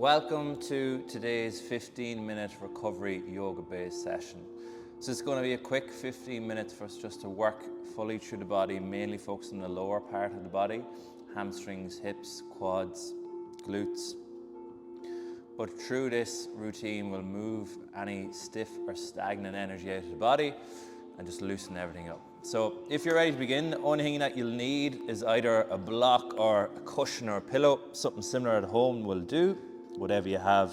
Welcome to today's 15-minute recovery yoga-based session. So it's going to be a quick 15 minutes for us just to work fully through the body, mainly focusing on the lower part of the body, hamstrings, hips, quads, glutes. But through this routine, we'll move any stiff or stagnant energy out of the body and just loosen everything up. So if you're ready to begin, the only thing that you'll need is either a block or a cushion or a pillow. Something similar at home will do. Whatever you have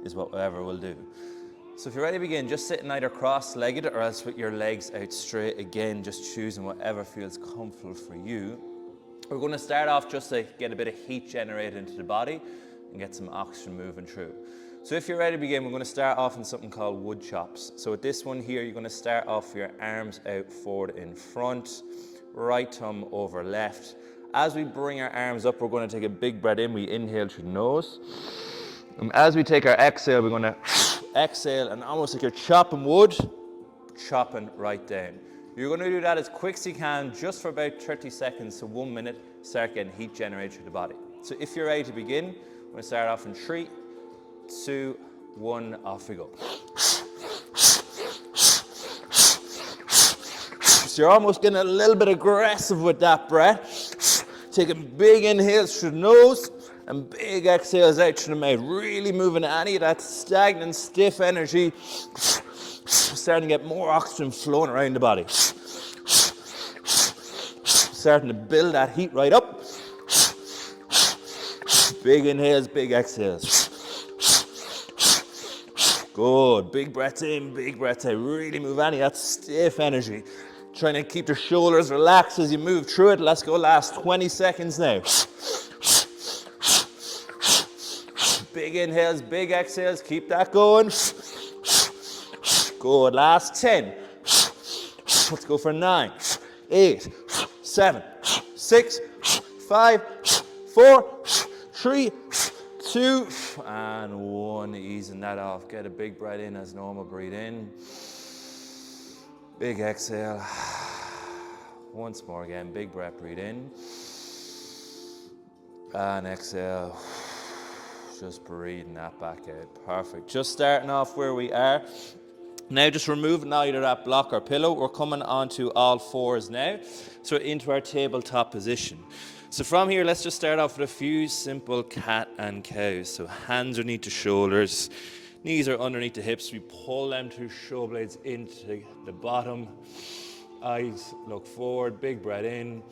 is whatever will do. So if you're ready to begin, just sitting either cross-legged or else with your legs out straight. Again, just choosing whatever feels comfortable for you. We're going to start off just to get a bit of heat generated into the body and get some oxygen moving through. So if you're ready to begin, we're going to start off in something called wood chops. So with this one here, you're going to start off with your arms out forward in front, right thumb over left. As we bring our arms up, we're going to take a big breath in. We inhale through the nose. And as we take our exhale, we're going to exhale and almost like you're chopping wood, chopping right down. You're going to do that as quick as you can, just for about 30 seconds to 1 minute, start getting heat generated through the body. So if you're ready to begin, we're going to start off in 3, 2, 1, off we go. So you're almost getting a little bit aggressive with that breath. Taking big inhales through the nose and big exhales out through the mouth. Really moving any of that stagnant, stiff energy. Starting to get more oxygen flowing around the body. Starting to build that heat right up. Big inhales, big exhales. Good. Big breaths in, big breaths out. Really move any of that stiff energy. Trying to keep the shoulders relaxed as you move through it. Let's go last 20 seconds now. Big inhales, big exhales. Keep that going. Good. Last 10. Let's go for 9, 8, 7, 6, 5, 4, 3, 2, and 1. Easing that off. Get a big breath in as normal. Breathe in. Big exhale. Once more again. Big breath. Breathe in. And exhale. Just breathing that back out. Perfect. Just starting off where we are. Now just removing either that block or pillow. We're coming onto all fours now. So into our tabletop position. So from here, let's just start off with a few simple cat and cows. So hands underneath the shoulders, knees are underneath the hips. We pull them through shoulder blades into the bottom. Eyes look forward, big breath in.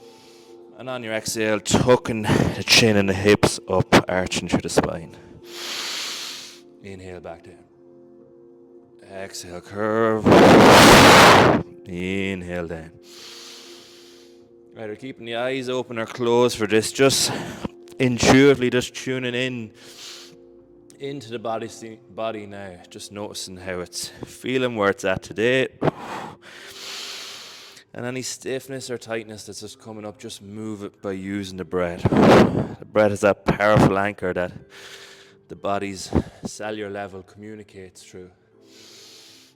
And on your exhale, tucking the chin and the hips up, arching through the spine. Inhale back down. Exhale, curve. Inhale down. Right, we're keeping the eyes open or closed for this. Just intuitively, just tuning in into the body now. Just noticing how it's feeling, where it's at today. And any stiffness or tightness that's just coming up, just move it by using the breath. The breath is that powerful anchor that the body's cellular level communicates through.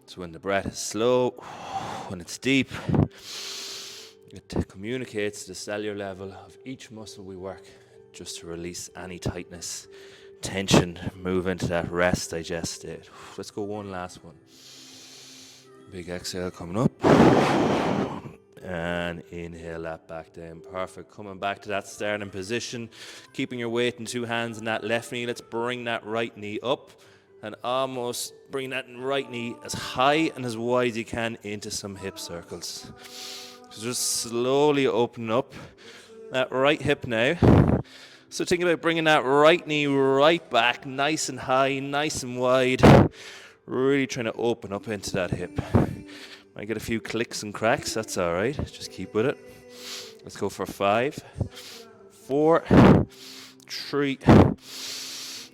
So when the breath is slow, when it's deep, it communicates the cellular level of each muscle we work, just to release any tightness, tension, move into that rest, digest state. Let's go one last one. Big exhale coming up. And inhale that back down. Perfect. Coming back to that starting position. Keeping your weight in 2 hands on that left knee. Let's bring that right knee up. And almost bring that right knee as high and as wide as you can into some hip circles. So just slowly open up that right hip now. So think about bringing that right knee right back, nice and high, nice and wide. Really trying to open up into that hip. Might get a few clicks and cracks, that's all right. Just keep with it. Let's go for 5, 4, 3,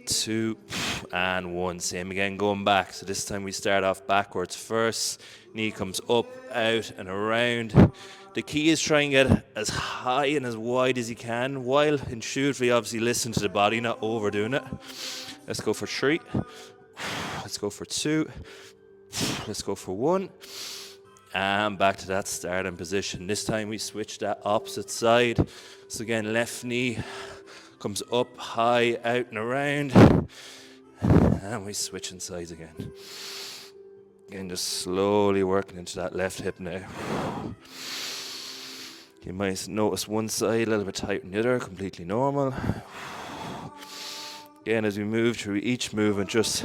2, and 1. Same again, going back. So this time we start off backwards first. Knee comes up, out, and around. The key is trying to get as high and as wide as you can, while intuitively, obviously, listen to the body, not overdoing it. Let's go for 3. Let's go for 2. Let's go for 1. And back to that starting position. This time we switch that opposite side. So again, left knee comes up, high, out and around. And we switch sides again. Again, just slowly working into that left hip now. You might notice one side a little bit tighter than the other, completely normal. Again, as we move through each movement, just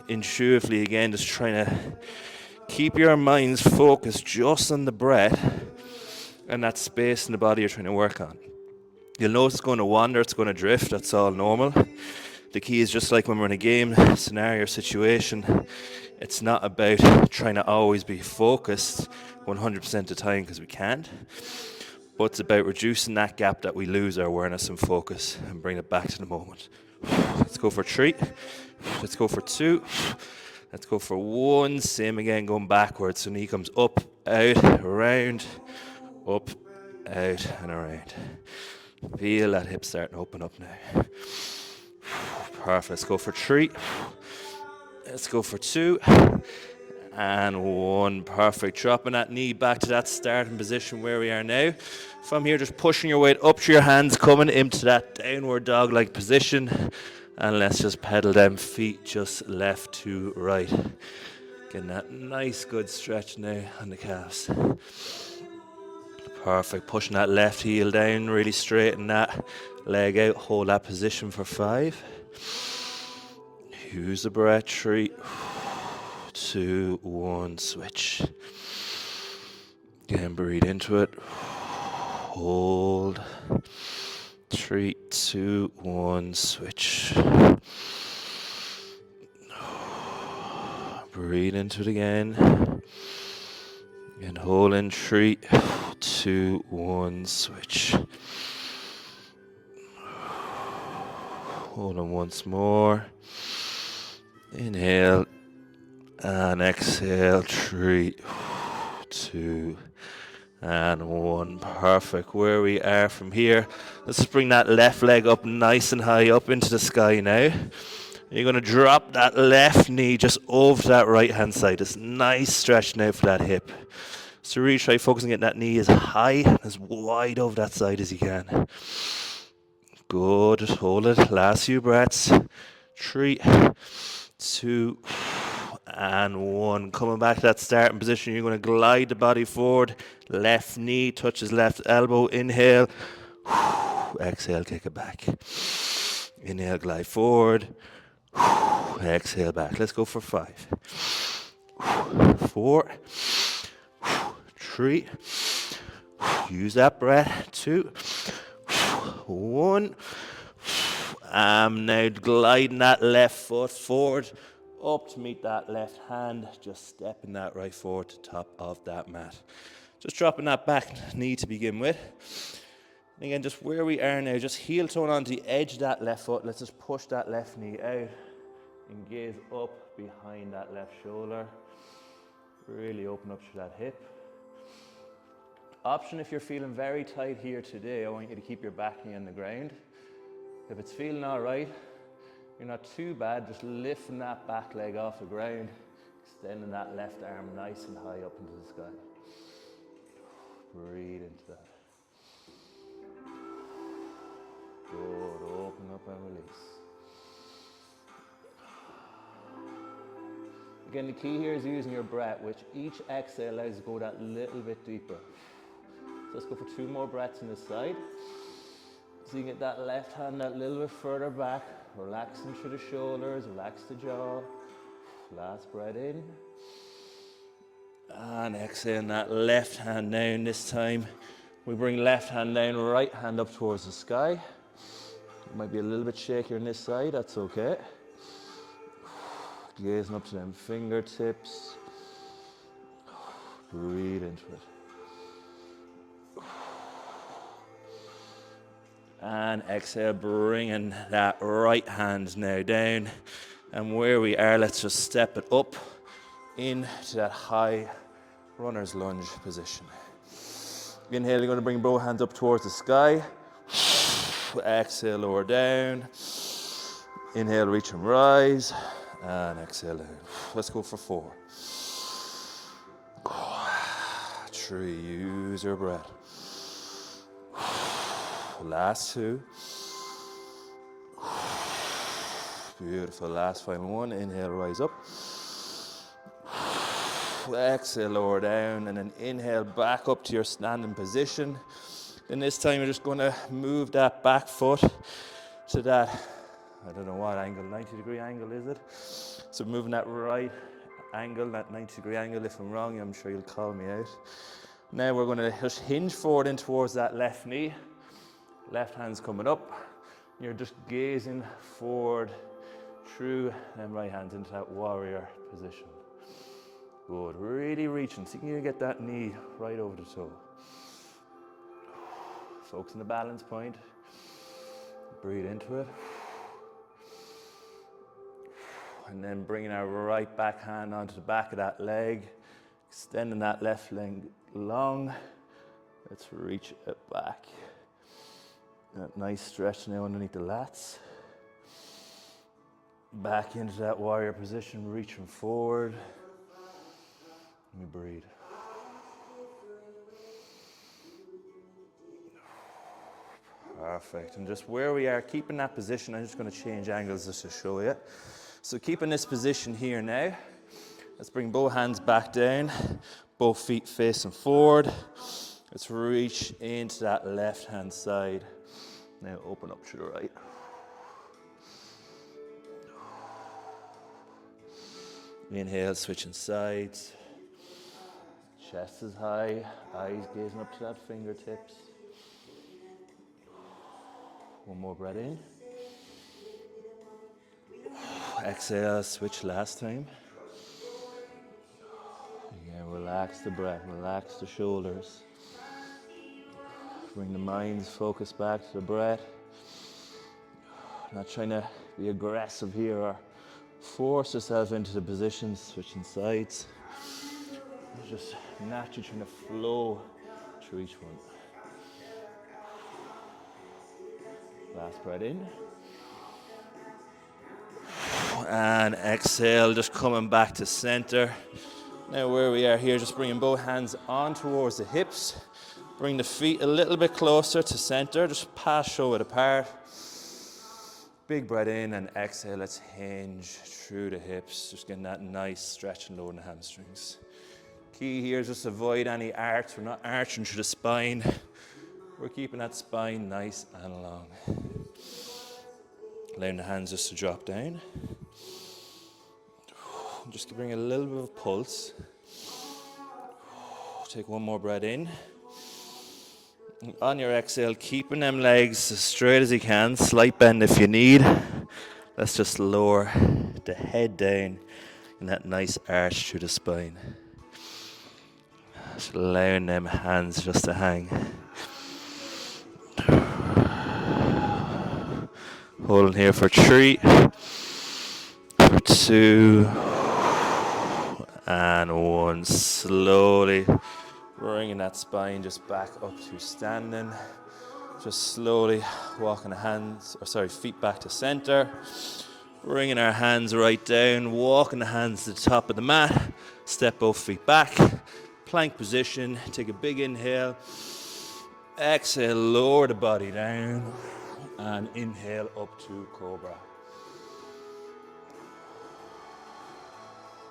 intuitively again, just trying to keep your minds focused just on the breath and that space in the body you're trying to work on. You'll notice it's going to wander, it's going to drift, that's all normal. The key is just like when we're in a game, scenario, situation, it's not about trying to always be focused 100% of the time because we can't, but it's about reducing that gap that we lose our awareness and focus and bring it back to the moment. Let's go for 3. Let's go for 2. Let's go for 1. Same again, going backwards. So knee comes up, out, around, up, out, and around. Feel that hip starting to open up now. Perfect. Let's go for 3. Let's go for 2. And 1. Perfect. Dropping that knee back to that starting position where we are now. From here, just pushing your weight up to your hands, coming into that downward dog-like position. And let's just pedal them feet just left to right. Getting that nice good stretch now on the calves. Perfect. Pushing that left heel down, really straighten that leg out. Hold that position for 5. Use the breath. 3, 2, 1. Switch. Again, breathe into it. Hold. 3, 2, 1. Switch. Breathe into it again. And hold in 3, 2, 1. Switch. Hold on once more. Inhale and exhale. 3, 2, and 1. Perfect. Where we are from here, let's bring that left leg up nice and high up into the sky now. You're going to drop that left knee just over that right hand side. This nice stretch now for that hip. So really try focusing on getting that knee as high, as wide over that side as you can. Good. Just hold it. Last few breaths. 3, 2, and 1. Coming back to that starting position, you're going to glide the body forward. Left knee touches left elbow. Inhale. Exhale, kick it back. Inhale, glide forward. Exhale back. Let's go for 5. 4. 3. Use that breath. 2. 1. I'm now gliding that left foot forward up to meet that left hand. Just stepping that right forward to top of that mat. Just dropping that back knee to begin with. And again, just where we are now, just heel tone onto the edge of that left foot. Let's just push that left knee out and gaze up behind that left shoulder. Really open up to that hip. Option if you're feeling very tight here today, I want you to keep your back knee on the ground. If it's feeling all right, you're not too bad, just lifting that back leg off the ground, extending that left arm nice and high up into the sky. Breathe into that. Good, open up and release. Again, the key here is using your breath, which each exhale allows you to go that little bit deeper. So let's go for 2 more breaths on this side. So you get that left hand that little bit further back, relaxing through the shoulders, relax the jaw. Last breath in. And exhale that left hand down this time. We bring left hand down, right hand up towards the sky. It might be a little bit shakier on this side, that's okay. Gazing up to them fingertips. Breathe into it. And exhale, bringing that right hand now down. And where we are, let's just step it up into that high runner's lunge position. Inhale, you're going to bring both hands up towards the sky. Exhale, lower down. Inhale, reach and rise. And exhale down. Let's go for 4. 3, use your breath. Last 2. Beautiful. Last final one. Inhale, rise up. Exhale, lower down, and then inhale back up to your standing position. Then this time you're just going to move that back foot to that, I don't know what angle, 90-degree angle is it? So moving that right angle, that 90-degree angle. If I'm wrong, I'm sure you'll call me out. Now we're going to just hinge forward in towards that left knee. Left hand's coming up. You're just gazing forward through, and right hand's into that warrior position. Good, really reaching, so you can get that knee right over the toe. Focus on the balance point. Breathe into it. And then bringing our right back hand onto the back of that leg, extending that left leg long. Let's reach it back. That nice stretch now underneath the lats. Back into that warrior position, reaching forward. Let me breathe. Perfect. And just where we are, keeping that position, I'm just going to change angles just to show you. So keeping this position here now. Let's bring both hands back down, both feet facing forward. Let's reach into that left hand side. Now open up to the right. Inhale, switching sides. Chest is high, eyes gazing up to that fingertips. One more breath in. Exhale, switch last time. Again, relax the breath, relax the shoulders. Bring the mind's focus back to the breath. Not trying to be aggressive here or force yourself into the position, switching sides. Just naturally trying to flow through each one. Last breath in. And exhale, just coming back to center. Now where we are here, just bringing both hands on towards the hips. Bring the feet a little bit closer to center, just pass shoulder apart. Big breath in and exhale, let's hinge through the hips. Just getting that nice stretch and lower in the hamstrings. Key here is just avoid any arcs. We're not arching through the spine. We're keeping that spine nice and long. Allowing the hands just to drop down. Just to bring a little bit of pulse. Take one more breath in. And on your exhale, keeping them legs as straight as you can. Slight bend if you need. Let's just lower the head down in that nice arch through the spine. Just allowing them hands just to hang. Holding here for 3, 2, and 1. Slowly bringing that spine just back up to standing. Just slowly walking the feet back to center. Bringing our hands right down, walking the hands to the top of the mat. Step both feet back. Plank position. Take a big inhale. Exhale, lower the body down. And inhale up to cobra.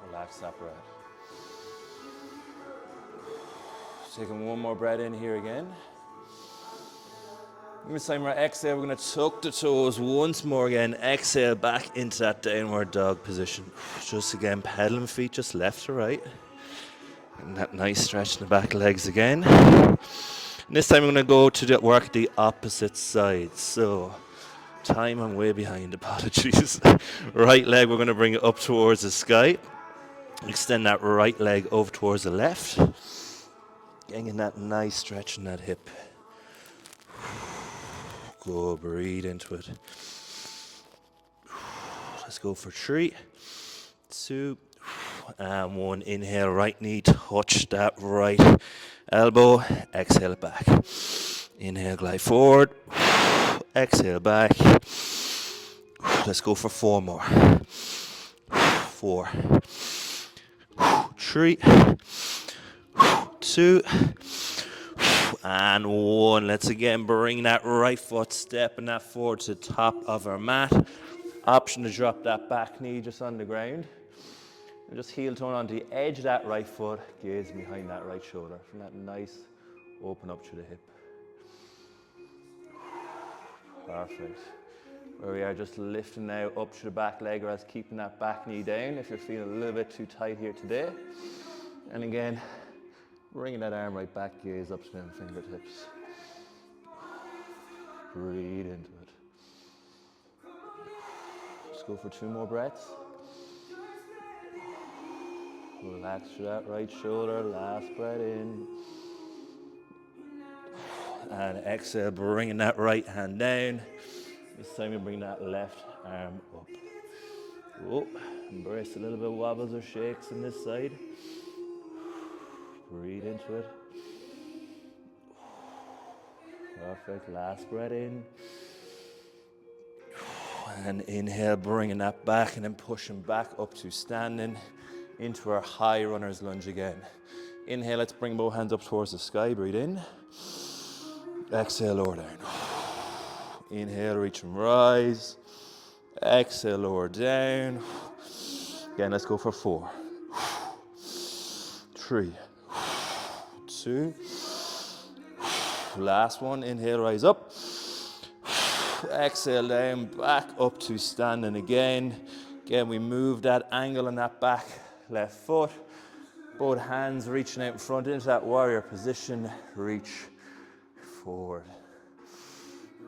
Relax that breath. Taking one more breath in here again. This time we're exhale, we're going to tuck the toes once more again. Exhale back into that downward dog position. Just again, pedaling feet just left to right. And that nice stretch in the back legs again. And this time we're going to go to work the opposite side. So, I'm way behind, apologies. Right leg, we're going to bring it up towards the sky. Extend that right leg over towards the left. Getting that nice stretch in that hip. Go, breathe into it. Let's go for 3, 2, and 1. Inhale, right knee, touch that right elbow. Exhale it back. Inhale, glide forward. Exhale back. Let's go for 4 more. 4, 3, 2, and 1. Let's again bring that right foot, stepping that forward to the top of our mat. Option to drop that back knee just on the ground. And just heel tone onto the edge of that right foot, gaze behind that right shoulder. From that nice open up through the hip. Perfect. Where we are, just lifting now up to the back leg, or else keeping that back knee down if you're feeling a little bit too tight here today. And again, bringing that arm right back, gaze up to them fingertips. Breathe into it. Just go for 2 more breaths. Relax through that right shoulder, last breath in. And exhale, bringing that right hand down. This time we bring that left arm up. Oh, embrace a little bit of wobbles or shakes on this side. Breathe into it. Perfect, last breath in. And inhale, bringing that back and then pushing back up to standing into our high runner's lunge again. Inhale, let's bring both hands up towards the sky, breathe in. Exhale, lower down. Inhale, reach and rise. Exhale, lower down. Again, let's go for 4, 3, 2. Last one, inhale, rise up. Exhale down, back up to standing again. Again, we move that angle on that back left foot. Both hands reaching out in front into that warrior position. Reach forward.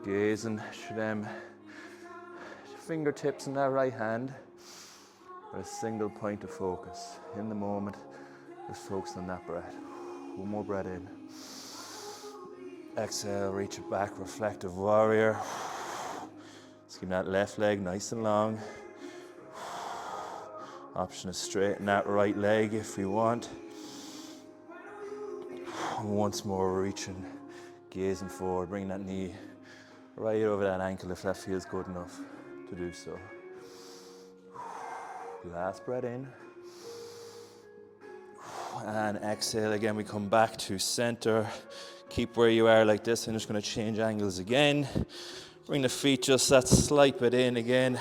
Gazing to them fingertips in that right hand with a single point of focus. In the moment, just focus on that breath. 1 more breath in. Exhale, reach it back, reflective warrior. Let's keep that left leg nice and long. Option to straighten that right leg if we want. Once more, reaching, gazing forward, bring that knee right over that ankle if that feels good enough to do so. Last breath in. And exhale, again we come back to center. Keep where you are like this. I'm just going to change angles again. Bring the feet just that slight bit in again.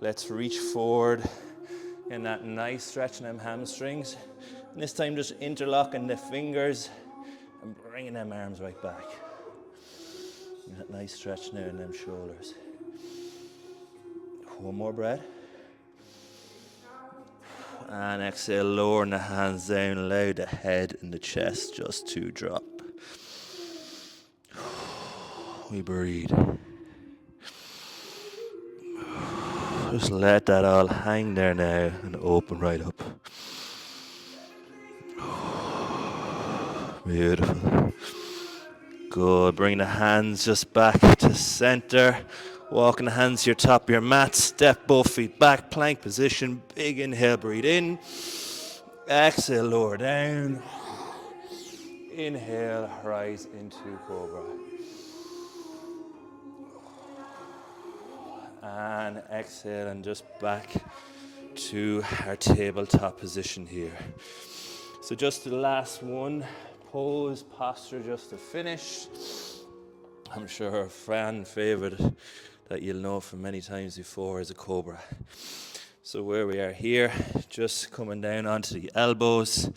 Let's reach forward. And that nice stretch in them hamstrings. And this time just interlocking the fingers and bringing them arms right back. And that nice stretch now in them shoulders. 1 more breath. And exhale, lowering the hands down, allow the head and the chest just to drop. We breathe. Just let that all hang there now and open right up. Beautiful. Good. Bring the hands just back to center. Walking the hands to your top of your mat. Step both feet back. Plank position. Big inhale. Breathe in. Exhale. Lower down. Inhale. Rise into cobra. And exhale. And just back to our tabletop position here. So just the last one. Pose, posture just to finish. I'm sure a fan favorite that you'll know from many times before is a cobra. So where we are here, just coming down onto the elbows.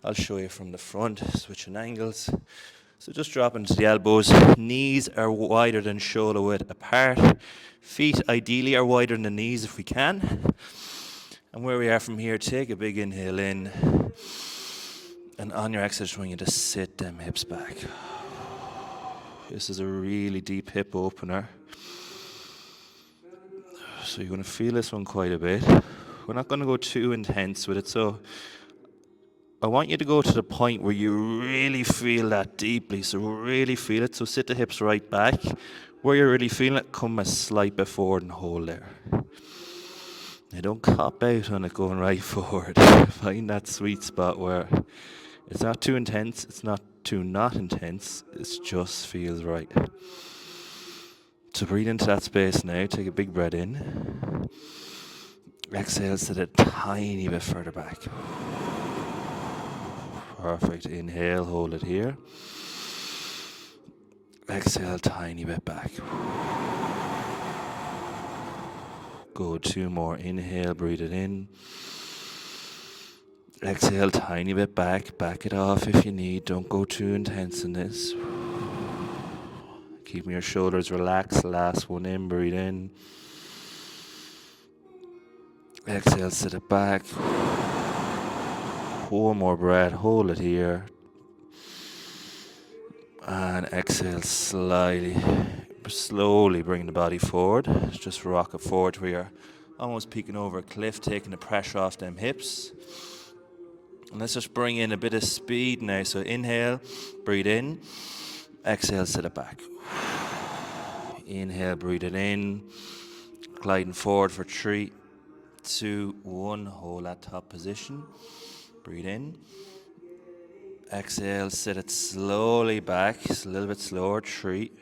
I'll show you from the front, switching angles. So just dropping to the elbows. Knees are wider than shoulder width apart. Feet ideally are wider than the knees if we can. And where we are from here, take a big inhale in. And on your exhale, just want you to sit them hips back. This is a really deep hip opener. So you're going to feel this one quite a bit. We're not going to go too intense with it. So I want you to go to the point where you really feel that deeply. So really feel it. So sit the hips right back. Where you're really feeling it, come a slight bit forward and hold there. Now don't cop out on it going right forward. Find that sweet spot where it's not too intense, it's not too not intense, it just feels right. So breathe into that space now, take a big breath in. Exhale, sit a tiny bit further back. Perfect, inhale, hold it here. Exhale, tiny bit back. Good, 2 more. Inhale, breathe it in. Exhale, tiny bit back. Back it off if you need. Don't go too intense in this. Keeping your shoulders relaxed. Last one in, breathe in. Exhale, sit it back. One more breath, hold it here. And exhale, slowly bring the body forward. Just rock it forward where you're almost peeking over a cliff, taking the pressure off them hips. And let's just bring in a bit of speed now. So inhale, breathe in. Exhale, sit it back. Inhale, breathe it in. Gliding forward for 3, 2, 1. Hold that top position. Breathe in. Exhale, sit it slowly back. It's a little bit slower. 3,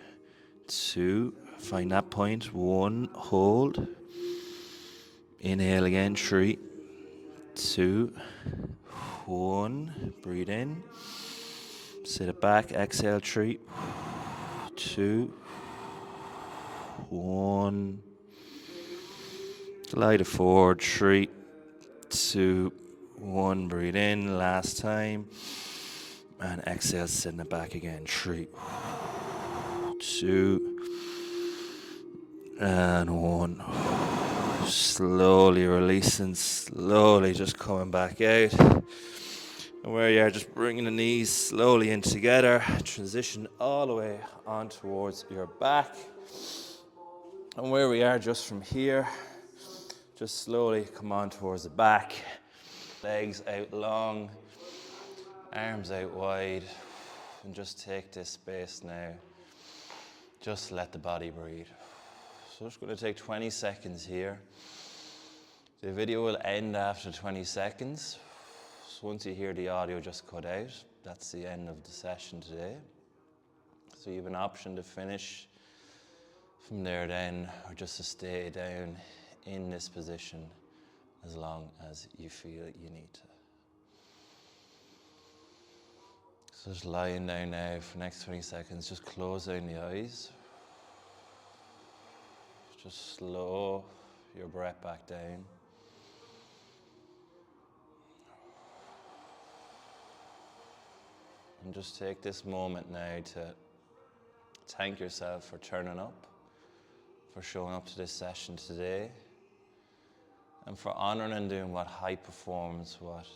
2. Find that point. 1. Hold. Inhale again. 3, 2, 1. Breathe in. Sit it back. Exhale. 3, 2, 1. Glide it forward. 3, 2, 1. Breathe in. Last time. And exhale, sitting it back again. 3, 2, and 1. Slowly releasing, slowly just coming back out. And where you are, just bringing the knees slowly in together. Transition all the way on towards your back. And where we are, just from here, just slowly come on towards the back. Legs out long. Arms out wide, and just take this space now. Just let the body breathe. So it's going to take 20 seconds here. The video will end after 20 seconds. So once you hear the audio just cut out, that's the end of the session today. So you have an option to finish from there then, or just to stay down in this position as long as you feel you need to. So just lying down now for the next 20 seconds, just close down the eyes. Just slow your breath back down. And just take this moment now to thank yourself for turning up, for showing up to this session today, and for honoring and doing what high performance, what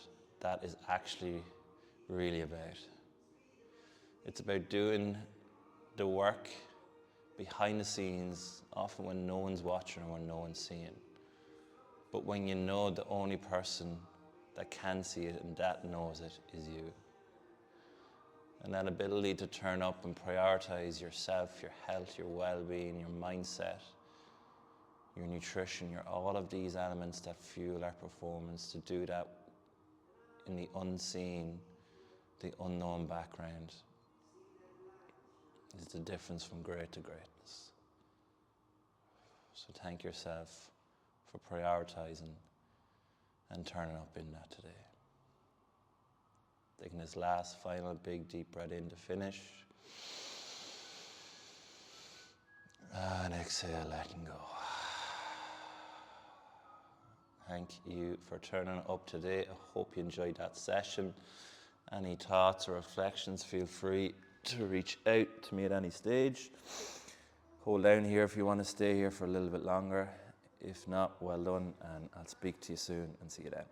that is actually really about. It's about doing the work behind the scenes, often when no one's watching or when no one's seeing. But when you know the only person that can see it and that knows it is you. And that ability to turn up and prioritize yourself, your health, your well-being, your mindset, your nutrition, all of these elements that fuel our performance, to do that in the unseen, the unknown background, is the difference from great to greatness. So thank yourself for prioritizing and turning up in that today. Taking this last final big deep breath in to finish. And exhale, letting go. Thank you for turning up today. I hope you enjoyed that session. Any thoughts or reflections, feel free to reach out to me at any stage. Hold down here if you want to stay here for a little bit longer. If not, well done, and I'll speak to you soon and see you then.